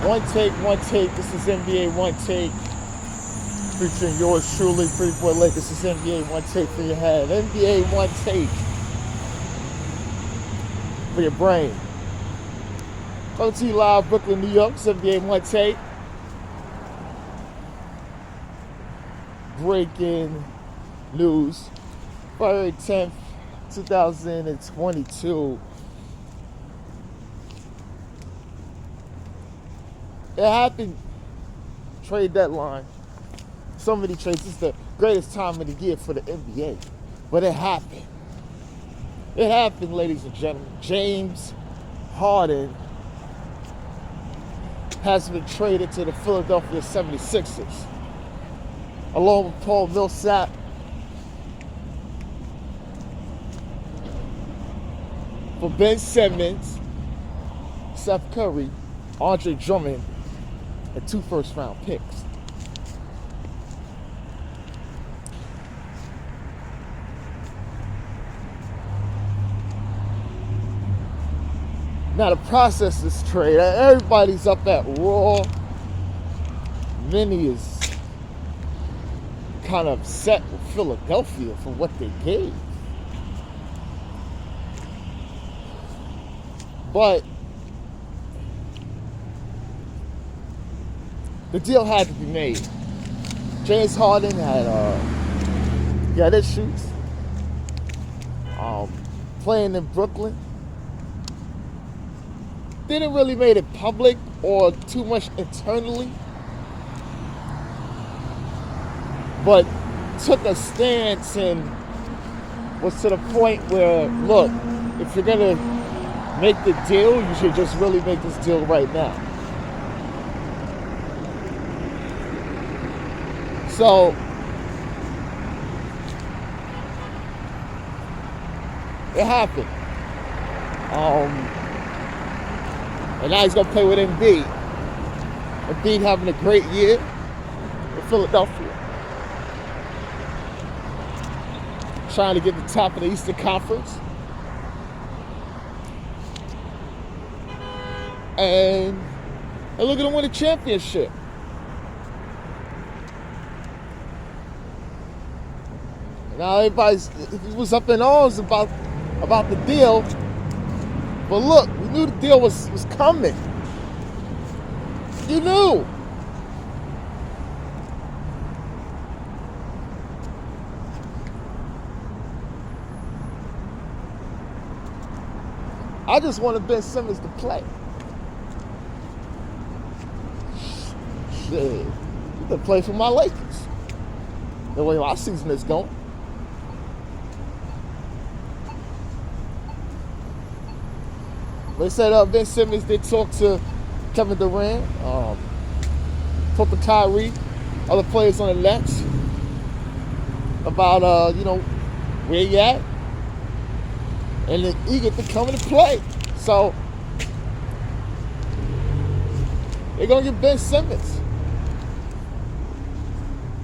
One take. This is NBA One Take. Featuring yours truly, Pretty Boy Lake. This is NBA One Take for your head. NBA One Take for your brain. Coming to you live, Brooklyn, New York. It's NBA One Take. Breaking news. February 10th, 2022. It happened. Trade deadline. So many trades. It's the greatest time of the year for the NBA. But it happened. It happened, ladies and gentlemen. James Harden has been traded to the Philadelphia 76ers. Along with Paul Millsap. For Ben Simmons, Seth Curry, Andre Drummond, and 2 first-round picks. Now, the process is trade. Everybody's up at Raw. Many is kind of upset with Philadelphia for what they gave. But the deal had to be made. James Harden had issues. Playing in Brooklyn. Didn't really make it public or too much internally. But took a stance and was to the point where, look, if you're going to make the deal, you should just really make this deal right now. So, it happened. And now he's going to play with Embiid. Embiid having a great year in Philadelphia. Trying to get the top of the Eastern Conference. And they're looking to win a championship. Now everybody was up in arms about the deal. But look, we knew the deal was coming. You knew. I just wanted Ben Simmons to play. Shit. You can play for my Lakers. The way my season is going. They said Ben Simmons did talk to Kevin Durant, talk to Kyrie, other players on the Nets about where he at, and then eager to come into play. So they're gonna get Ben Simmons.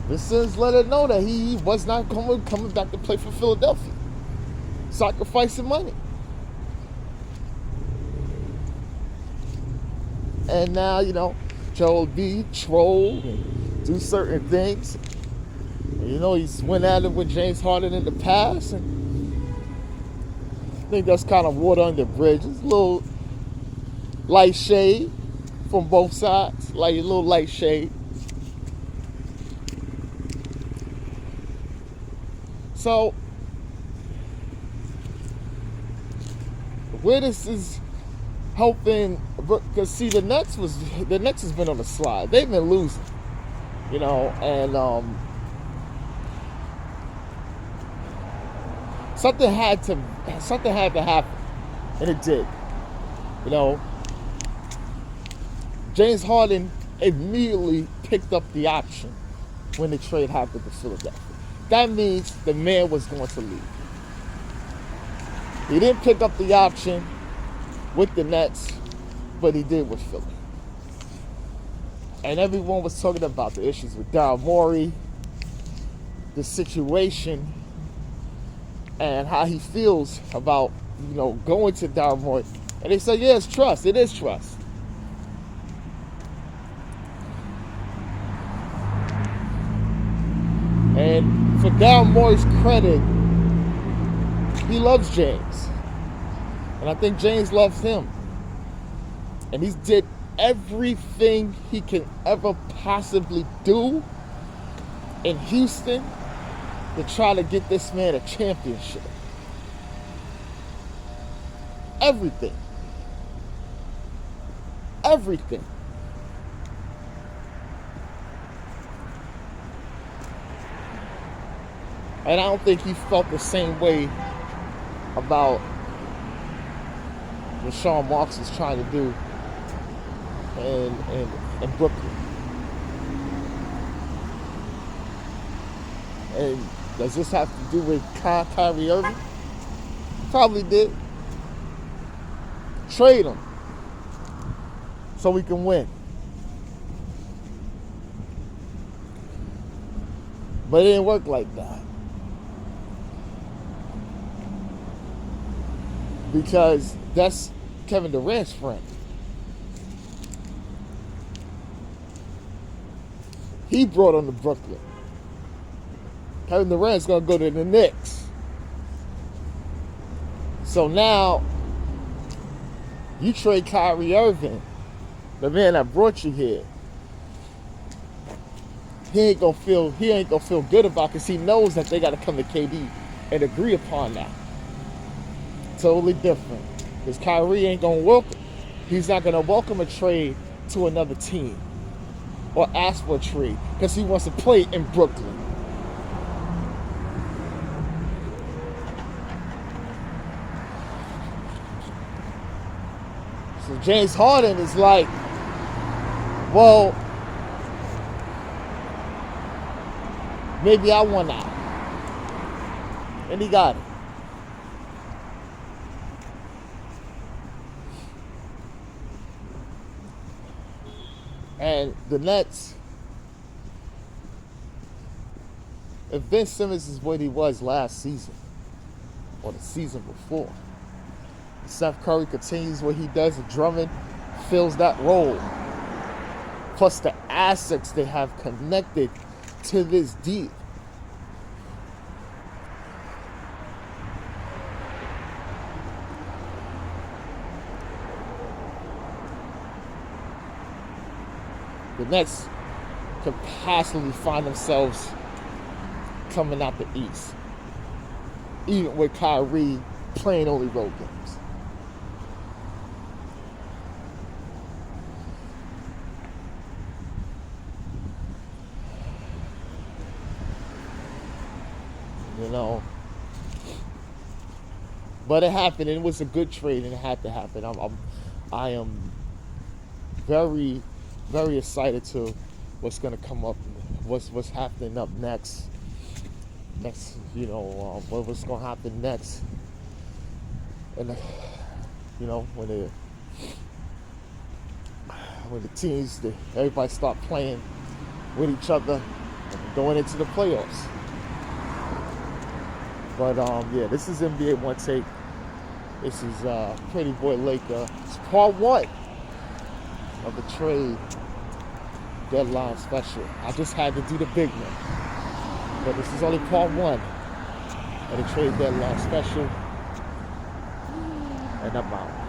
Ben Simmons let her know that he was not coming back to play for Philadelphia, sacrificing money. And now, Joel B. troll and do certain things. And, he's went at it with James Harden in the past. And I think that's kind of water under bridges. A little light shade from both sides. Like a little light shade. So, where this is helping, because see, the Nets has been on the slide. They've been losing, and something had to happen, and it did. James Harden immediately picked up the option when the trade happened to Philadelphia. That means the man was going to leave. He didn't pick up the option with the Nets, but he did with Philly. And everyone was talking about the issues with Daryl Morey, the situation, and how he feels about, going to Daryl Morey. And they said, yeah, it's trust. It is trust. And for Daryl Morey's credit, he loves James. And I think James loves him. And he's did everything he can ever possibly do in Houston to try to get this man a championship. Everything. Everything. And I don't think he felt the same way about what Sean Marks is trying to do in Brooklyn. And does this have to do with Kyrie Irving? Probably did. Trade him so we can win. But it didn't work like that. Because that's Kevin Durant's friend. He brought him to Brooklyn. Kevin Durant's going to go to the Knicks. So now, you trade Kyrie Irving, the man that brought you here. He ain't gonna feel good about it because he knows that they got to come to KD and agree upon that. Totally different. Because Kyrie ain't gonna welcome. He's not gonna welcome a trade to another team or ask for a trade because he wants to play in Brooklyn. So James Harden is like, well, maybe I want out. And he got it. And the Nets, if Ben Simmons is what he was last season, or the season before, Steph Curry continues what he does, and Drummond fills that role, plus the assets they have connected to this deal, the Nets could possibly find themselves coming out the East, even with Kyrie playing only road games. You know, but it happened, and it was a good trade, and it had to happen. I am very, very excited to what's going to come up, what's happening up next. You know, what's going to happen next, and you know, when the teams, everybody start playing with each other and going into the playoffs. But yeah, this is NBA Onetake. This is Pretty Boy Laker. It's part one of the trade deadline special. I just had to do the big one, but this is only part one of the trade deadline special, and I'm out.